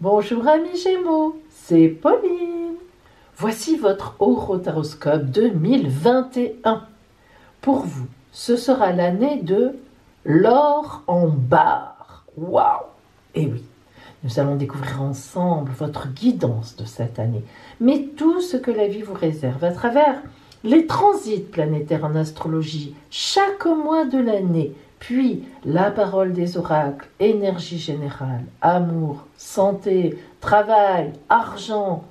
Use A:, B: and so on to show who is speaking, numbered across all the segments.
A: Bonjour amis Gémeaux, c'est Pauline. Voici votre horoscope 2021. Pour vous, ce sera l'année de l'or en barre. Waouh! Et oui, nous allons découvrir ensemble votre guidance de cette année, mais tout ce que la vie vous réserve à travers les transits planétaires en astrologie chaque mois de l'année, puis la parole des oracles, énergie générale, amour, santé, travail, argent,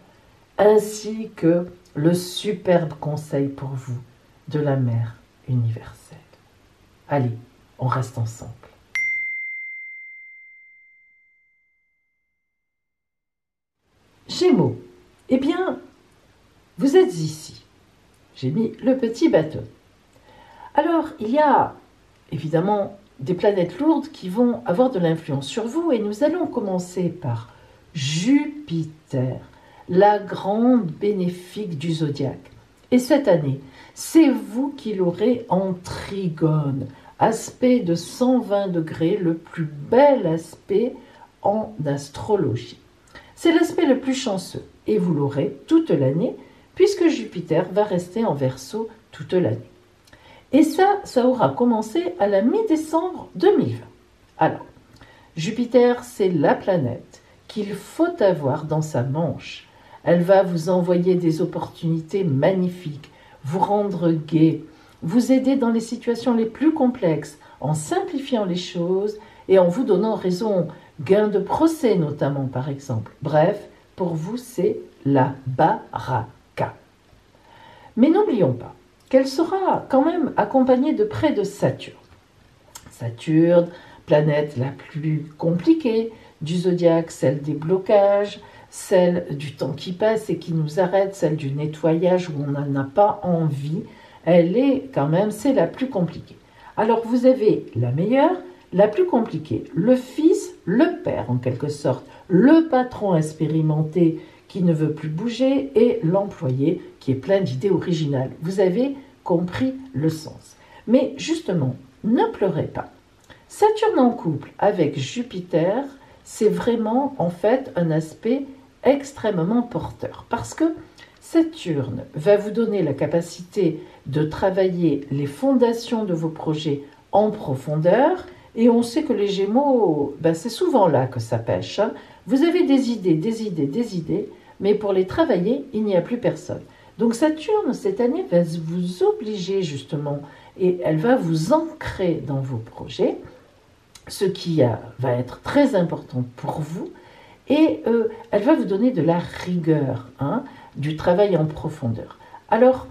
A: ainsi que le superbe conseil pour vous de la mère universelle. Allez, on reste ensemble. Gémeaux, eh bien, vous êtes ici. J'ai mis le petit bateau. Alors, il y a évidemment des planètes lourdes qui vont avoir de l'influence sur vous et nous allons commencer par Jupiter, la grande bénéfique du zodiaque. Et cette année, c'est vous qui l'aurez en trigone, aspect de 120 degrés, le plus bel aspect en astrologie. C'est l'aspect le plus chanceux et vous l'aurez toute l'année puisque Jupiter va rester en Verseau toute l'année. Et ça aura commencé à la mi-décembre 2020. Alors, Jupiter, c'est la planète qu'il faut avoir dans sa manche. Elle va vous envoyer des opportunités magnifiques, vous rendre gai, vous aider dans les situations les plus complexes, en simplifiant les choses et en vous donnant raison, gain de procès notamment par exemple. Bref, pour vous, c'est la baraka. Mais n'oublions pas qu'elle sera quand même accompagnée de près de Saturne. Saturne, planète la plus compliquée du zodiaque, celle des blocages, celle du temps qui passe et qui nous arrête, celle du nettoyage où on n'en a pas envie, elle est quand même, c'est la plus compliquée. Alors vous avez la meilleure, la plus compliquée, le fils, le père en quelque sorte, le patron expérimenté qui ne veut plus bouger et l'employé qui est plein d'idées originales. Vous avez compris le sens. Mais justement, ne pleurez pas. Saturne en couple avec Jupiter, c'est vraiment en fait un aspect extrêmement porteur parce que Saturne va vous donner la capacité de travailler les fondations de vos projets en profondeur et on sait que les Gémeaux, c'est souvent là que ça pêche. Vous avez des idées, mais pour les travailler, il n'y a plus personne. Donc Saturne, cette année, va vous obliger justement, et elle va vous ancrer dans vos projets, ce qui va être très important pour vous, et elle va vous donner de la rigueur, du travail en profondeur. Alors,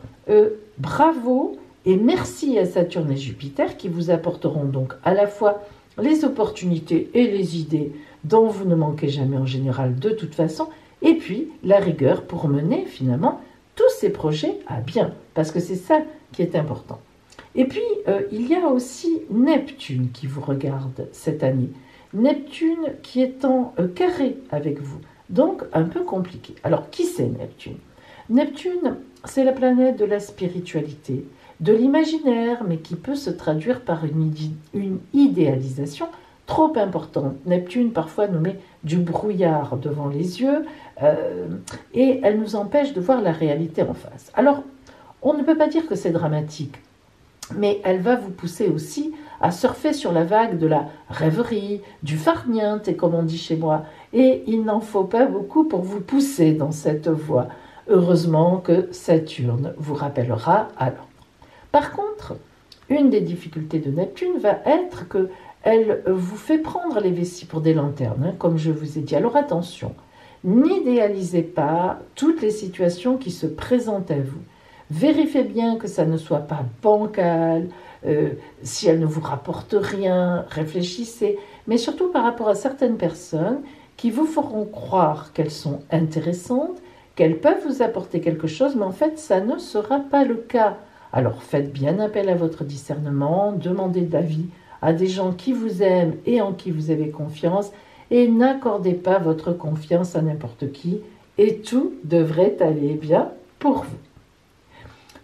A: bravo et merci à Saturne et Jupiter qui vous apporteront donc à la fois les opportunités et les idées dont vous ne manquez jamais en général de toute façon, et puis la rigueur pour mener finalement tous ces projets à bien, parce que c'est ça qui est important. Et puis, il y a aussi Neptune qui vous regarde cette année. Neptune qui est en carré avec vous, donc un peu compliqué. Alors, qui c'est Neptune? Neptune, c'est la planète de la spiritualité, de l'imaginaire, mais qui peut se traduire par une idéalisation trop importante. Neptune, parfois, nous met du brouillard devant les yeux et elle nous empêche de voir la réalité en face. Alors, on ne peut pas dire que c'est dramatique, mais elle va vous pousser aussi à surfer sur la vague de la rêverie, du farniente, comme on dit chez moi. Et il n'en faut pas beaucoup pour vous pousser dans cette voie. Heureusement que Saturne vous rappellera alors. Par contre, une des difficultés de Neptune va être que elle vous fait prendre les vessies pour des lanternes, comme je vous ai dit. Alors attention, n'idéalisez pas toutes les situations qui se présentent à vous. Vérifiez bien que ça ne soit pas bancal, si elles ne vous rapportent rien, réfléchissez. Mais surtout par rapport à certaines personnes qui vous feront croire qu'elles sont intéressantes, qu'elles peuvent vous apporter quelque chose, mais en fait, ça ne sera pas le cas. Alors faites bien appel à votre discernement, demandez de l'avis à des gens qui vous aiment et en qui vous avez confiance, et n'accordez pas votre confiance à n'importe qui, et tout devrait aller bien pour vous.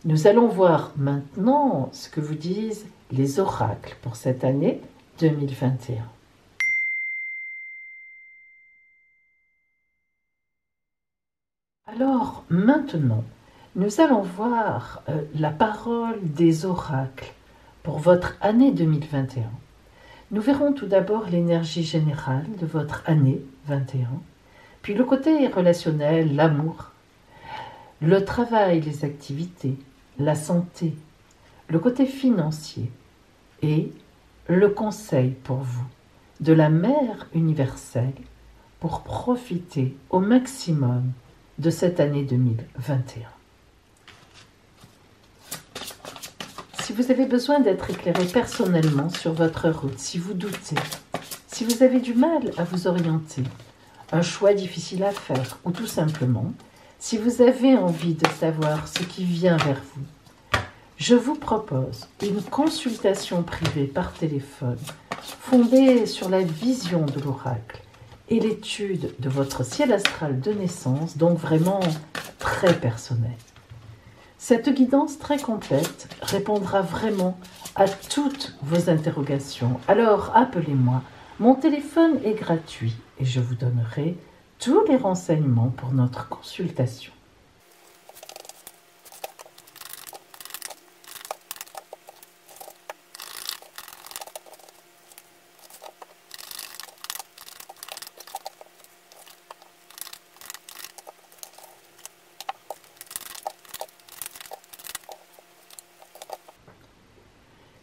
A: Nous allons voir maintenant ce que vous disent les oracles pour cette année 2021. Alors maintenant, nous allons voir la parole des oracles pour votre année 2021. Nous verrons tout d'abord l'énergie générale de votre année 21, puis le côté relationnel, l'amour, le travail, les activités, la santé, le côté financier et le conseil pour vous de la Mère universelle pour profiter au maximum de cette année 2021. Si vous avez besoin d'être éclairé personnellement sur votre route, si vous doutez, si vous avez du mal à vous orienter, un choix difficile à faire ou tout simplement, si vous avez envie de savoir ce qui vient vers vous, je vous propose une consultation privée par téléphone fondée sur la vision de l'oracle et l'étude de votre ciel astral de naissance, donc vraiment très personnel. Cette guidance très complète répondra vraiment à toutes vos interrogations. Alors appelez-moi, mon téléphone est gratuit et je vous donnerai tous les renseignements pour notre consultation.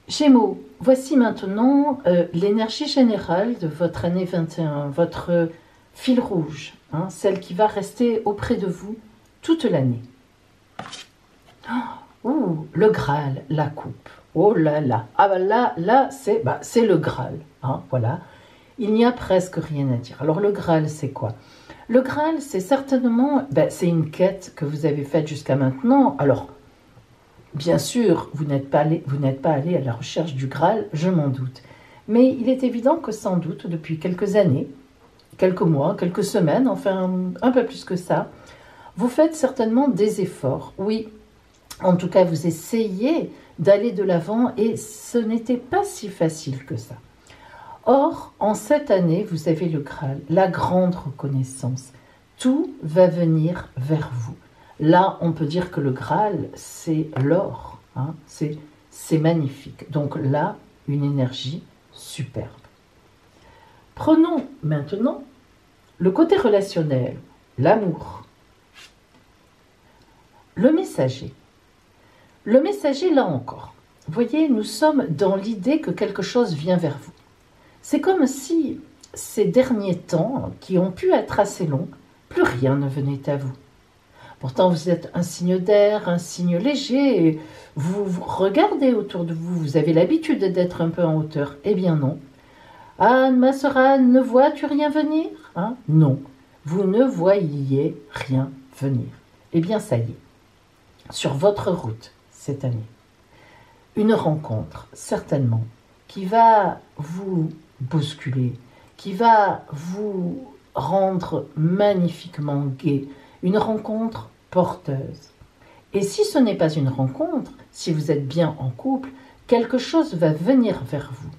A: Gémeaux, voici maintenant l'énergie générale de votre année 21, votre fil rouge, celle qui va rester auprès de vous toute l'année. Oh, le Graal, la coupe. Oh là là, ah bah là c'est le Graal, voilà. Il n'y a presque rien à dire. Alors le Graal, c'est quoi? Le Graal, c'est certainement, c'est une quête que vous avez faite jusqu'à maintenant. Alors, bien sûr, vous n'êtes pas allé à la recherche du Graal, je m'en doute. Mais il est évident que sans doute, depuis quelques années, quelques mois, quelques semaines, enfin un peu plus que ça, vous faites certainement des efforts. Oui, en tout cas, vous essayez d'aller de l'avant et ce n'était pas si facile que ça. Or, en cette année, vous avez le Graal, la grande reconnaissance. Tout va venir vers vous. Là, on peut dire que le Graal, c'est l'or, c'est magnifique. Donc là, une énergie superbe. Prenons maintenant le côté relationnel, l'amour. Le messager. Le messager, là encore, vous voyez, nous sommes dans l'idée que quelque chose vient vers vous. C'est comme si ces derniers temps, qui ont pu être assez longs, plus rien ne venait à vous. Pourtant, vous êtes un signe d'air, un signe léger, et vous regardez autour de vous, vous avez l'habitude d'être un peu en hauteur. Eh bien non. Anne, ma sœur Anne, ne vois-tu rien venir? Non, vous ne voyiez rien venir. Eh bien, ça y est, sur votre route cette année, une rencontre, certainement, qui va vous bousculer, qui va vous rendre magnifiquement gai, une rencontre porteuse. Et si ce n'est pas une rencontre, si vous êtes bien en couple, quelque chose va venir vers vous.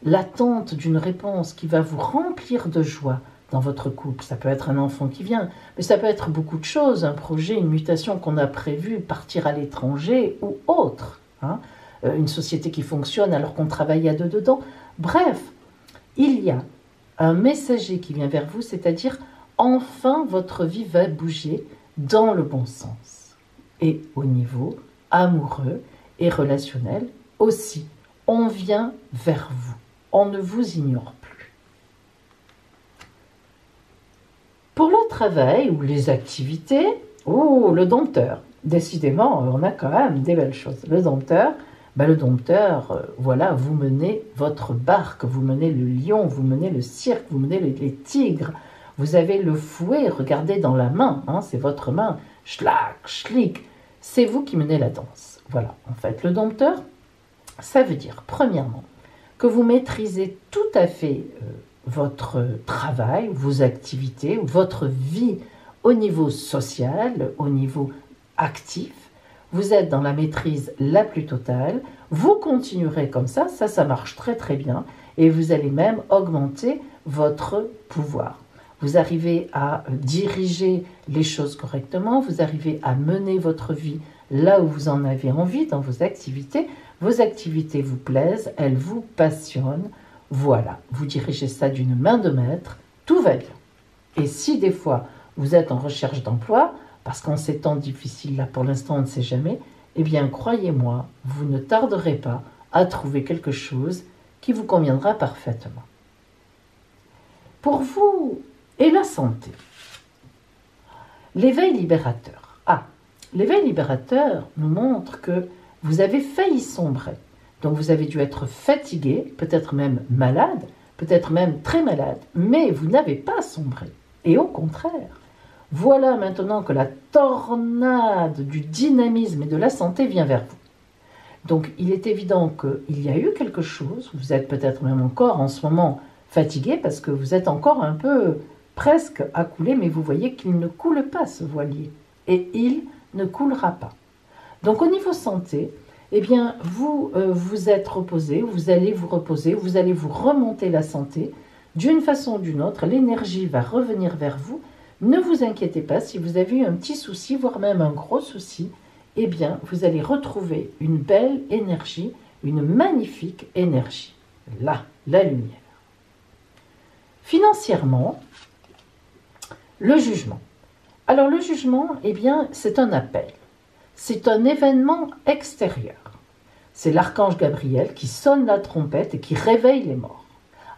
A: L'attente d'une réponse qui va vous remplir de joie dans votre couple. Ça peut être un enfant qui vient, mais ça peut être beaucoup de choses, un projet, une mutation qu'on a prévu, partir à l'étranger ou autre. Une société qui fonctionne alors qu'on travaille à deux dedans. Bref, il y a un messager qui vient vers vous, c'est-à-dire enfin votre vie va bouger dans le bon sens. Et au niveau amoureux et relationnel aussi, on vient vers vous. On ne vous ignore plus. Pour le travail ou les activités, le dompteur. Décidément, on a quand même des belles choses. Le dompteur, voilà, vous menez votre barque, vous menez le lion, vous menez le cirque, vous menez les tigres. Vous avez le fouet, regardez dans la main, c'est votre main. Schlack, schlick, c'est vous qui menez la danse. Voilà, en fait, le dompteur, ça veut dire, premièrement, que vous maîtrisez tout à fait votre travail, vos activités, votre vie au niveau social, au niveau actif. Vous êtes dans la maîtrise la plus totale. Vous continuerez comme ça marche très très bien. Et vous allez même augmenter votre pouvoir. vous arrivez à diriger les choses correctement, vous arrivez à mener votre vie là où vous en avez envie dans vos activités vous plaisent, elles vous passionnent, voilà, vous dirigez ça d'une main de maître, tout va bien. Et si des fois vous êtes en recherche d'emploi, parce qu'en ces temps difficiles là pour l'instant on ne sait jamais, eh bien croyez-moi, vous ne tarderez pas à trouver quelque chose qui vous conviendra parfaitement. Pour vous et la santé, l'éveil libérateur. L'éveil libérateur nous montre que vous avez failli sombrer. Donc vous avez dû être fatigué, peut-être même malade, peut-être même très malade, mais vous n'avez pas sombré. Et au contraire, voilà maintenant que la tornade du dynamisme et de la santé vient vers vous. Donc il est évident qu'il y a eu quelque chose, vous êtes peut-être même encore en ce moment fatigué parce que vous êtes encore un peu presque à couler, mais vous voyez qu'il ne coule pas ce voilier et il ne coulera pas. Donc au niveau santé, eh bien vous vous êtes reposé, vous allez vous reposer, vous allez vous remonter la santé d'une façon ou d'une autre, l'énergie va revenir vers vous. Ne vous inquiétez pas si vous avez eu un petit souci, voire même un gros souci, eh bien, vous allez retrouver une belle énergie, une magnifique énergie. Là, la lumière. Financièrement, le jugement. Alors, le jugement, eh bien, c'est un appel. C'est un événement extérieur. C'est l'archange Gabriel qui sonne la trompette et qui réveille les morts.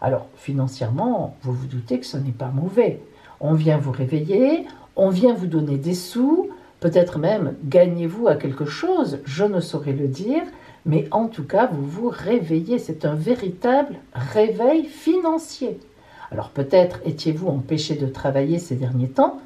A: Alors, financièrement, vous vous doutez que ce n'est pas mauvais. On vient vous réveiller, on vient vous donner des sous, peut-être même gagnez-vous à quelque chose, je ne saurais le dire, mais en tout cas, vous vous réveillez. C'est un véritable réveil financier. Alors peut-être étiez-vous empêché de travailler ces derniers temps,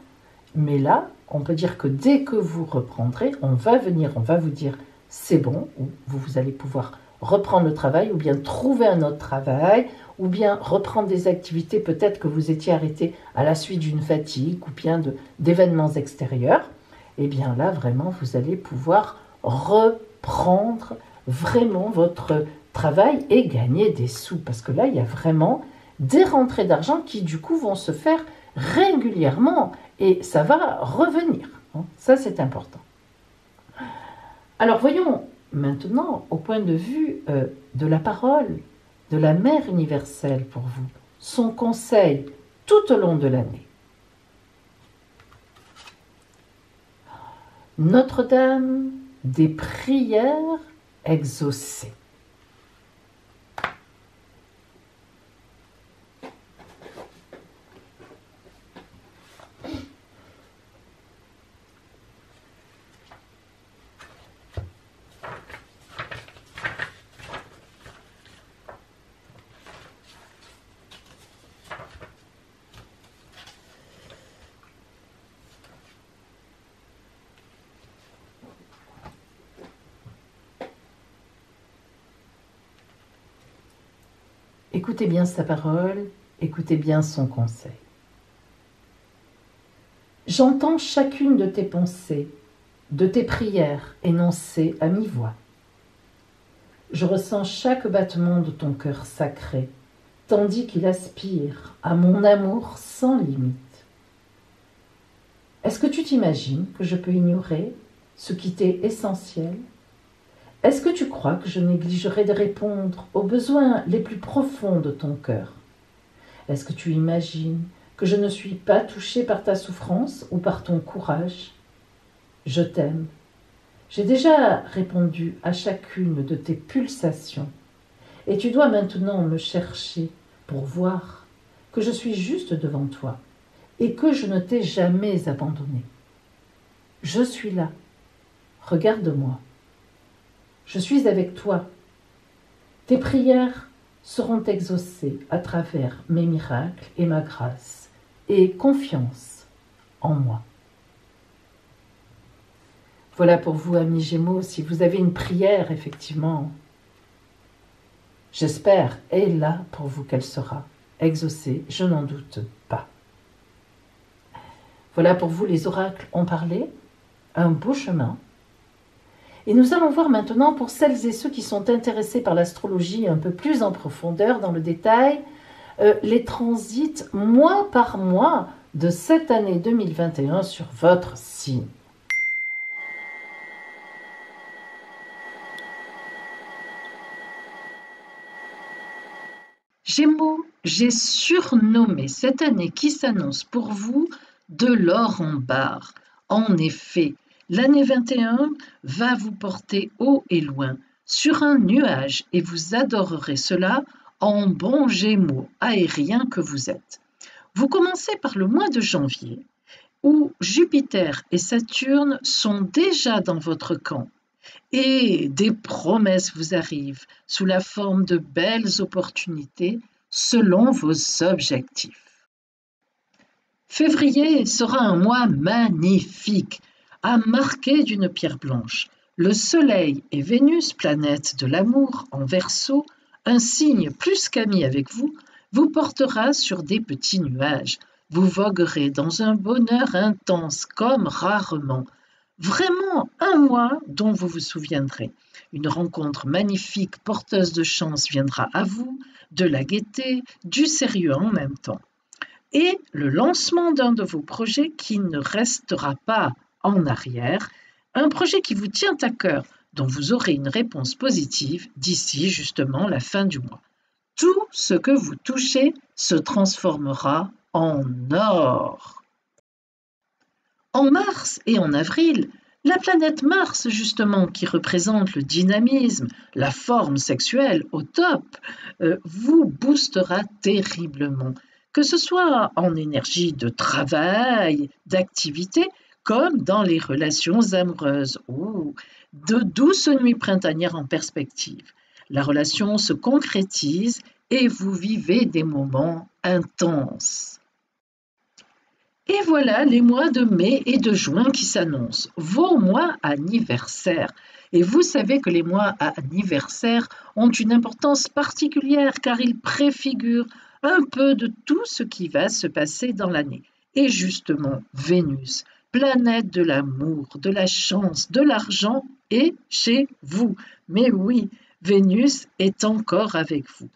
A: mais là, on peut dire que dès que vous reprendrez, on va vous dire c'est bon, ou vous allez pouvoir reprendre le travail, ou bien trouver un autre travail, ou bien reprendre des activités peut-être que vous étiez arrêté à la suite d'une fatigue, ou bien d'événements extérieurs. Et bien là, vraiment, vous allez pouvoir reprendre vraiment votre travail et gagner des sous. Parce que là, il y a vraiment des rentrées d'argent qui, du coup, vont se faire régulièrement. Et ça va revenir. Ça, c'est important. Alors, voyons maintenant au point de vue de la parole de la Mère universelle pour vous. Son conseil tout au long de l'année. Notre-Dame des prières exaucées. Écoutez bien sa parole, écoutez bien son conseil. J'entends chacune de tes pensées, de tes prières énoncées à mi-voix. Je ressens chaque battement de ton cœur sacré, tandis qu'il aspire à mon amour sans limite. Est-ce que tu t'imagines que je peux ignorer ce qui t'est essentiel ? Est-ce que tu crois que je négligerai de répondre aux besoins les plus profonds de ton cœur ? Est-ce que tu imagines que je ne suis pas touchée par ta souffrance ou par ton courage ? Je t'aime. J'ai déjà répondu à chacune de tes pulsations et tu dois maintenant me chercher pour voir que je suis juste devant toi et que je ne t'ai jamais abandonné. Je suis là. Regarde-moi. Je suis avec toi. Tes prières seront exaucées à travers mes miracles et ma grâce. Et confiance en moi. Voilà pour vous, amis Gémeaux, si vous avez une prière, effectivement, j'espère, est là pour vous qu'elle sera exaucée, je n'en doute pas. Voilà pour vous, les oracles ont parlé, un beau chemin. Et nous allons voir maintenant pour celles et ceux qui sont intéressés par l'astrologie un peu plus en profondeur, dans le détail, les transits mois par mois de cette année 2021 sur votre signe. Gémeaux, j'ai surnommé cette année qui s'annonce pour vous de l'or en barre. En effet, l'année 21 va vous porter haut et loin sur un nuage et vous adorerez cela en bon Gémeaux aérien que vous êtes. Vous commencez par le mois de janvier où Jupiter et Saturne sont déjà dans votre camp. Et des promesses vous arrivent sous la forme de belles opportunités selon vos objectifs. Février sera un mois magnifique, à marquer d'une pierre blanche. Le Soleil et Vénus, planète de l'amour en Verseau, un signe plus qu'ami avec vous, vous portera sur des petits nuages. Vous voguerez dans un bonheur intense comme rarement. Vraiment un mois dont vous vous souviendrez. Une rencontre magnifique, porteuse de chance viendra à vous, de la gaieté, du sérieux en même temps. Et le lancement d'un de vos projets qui ne restera pas en arrière, un projet qui vous tient à cœur, dont vous aurez une réponse positive d'ici justement la fin du mois. Tout ce que vous touchez se transformera en or. En mars et en avril, la planète Mars, justement, qui représente le dynamisme, la forme sexuelle au top, vous boostera terriblement, que ce soit en énergie de travail, d'activité, comme dans les relations amoureuses, ou de douces nuits printanières en perspective. La relation se concrétise et vous vivez des moments intenses. Et voilà les mois de mai et de juin qui s'annoncent, vos mois anniversaires. Et vous savez que les mois anniversaires ont une importance particulière car ils préfigurent un peu de tout ce qui va se passer dans l'année. Et justement, Vénus, planète de l'amour, de la chance, de l'argent, est chez vous. Mais oui, Vénus est encore avec vous.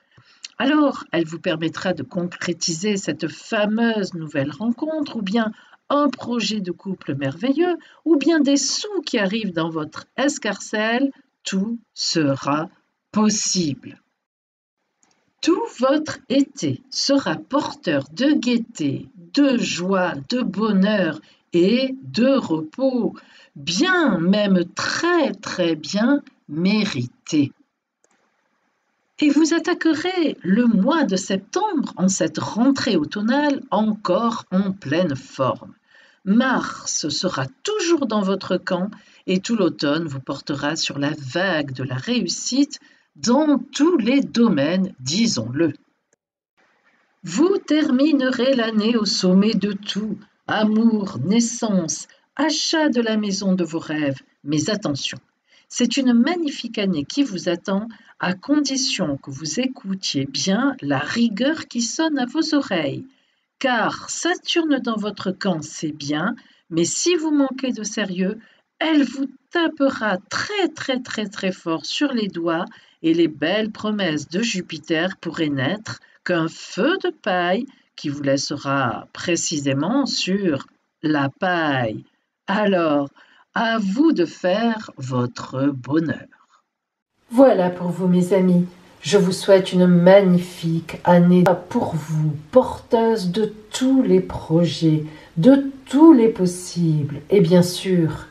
A: Alors, elle vous permettra de concrétiser cette fameuse nouvelle rencontre, ou bien un projet de couple merveilleux, ou bien des sous qui arrivent dans votre escarcelle. Tout sera possible. Tout votre été sera porteur de gaieté, de joie, de bonheur et de repos, bien, même très très bien mérité. Et vous attaquerez le mois de septembre en cette rentrée automnale encore en pleine forme. Mars sera toujours dans votre camp et tout l'automne vous portera sur la vague de la réussite dans tous les domaines, disons-le. Vous terminerez l'année au sommet de tout, amour, naissance, achat de la maison de vos rêves, mais attention, c'est une magnifique année qui vous attend à condition que vous écoutiez bien la rigueur qui sonne à vos oreilles. Car Saturne dans votre camp, c'est bien, mais si vous manquez de sérieux, elle vous tapera très très très très fort sur les doigts et les belles promesses de Jupiter pourraient n'être qu'un feu de paille qui vous laissera précisément sur la paille. Alors, à vous de faire votre bonheur. Voilà pour vous mes amis, je vous souhaite une magnifique année pour vous, porteuse de tous les projets, de tous les possibles et bien sûr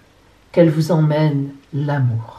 A: qu'elle vous emmène l'amour.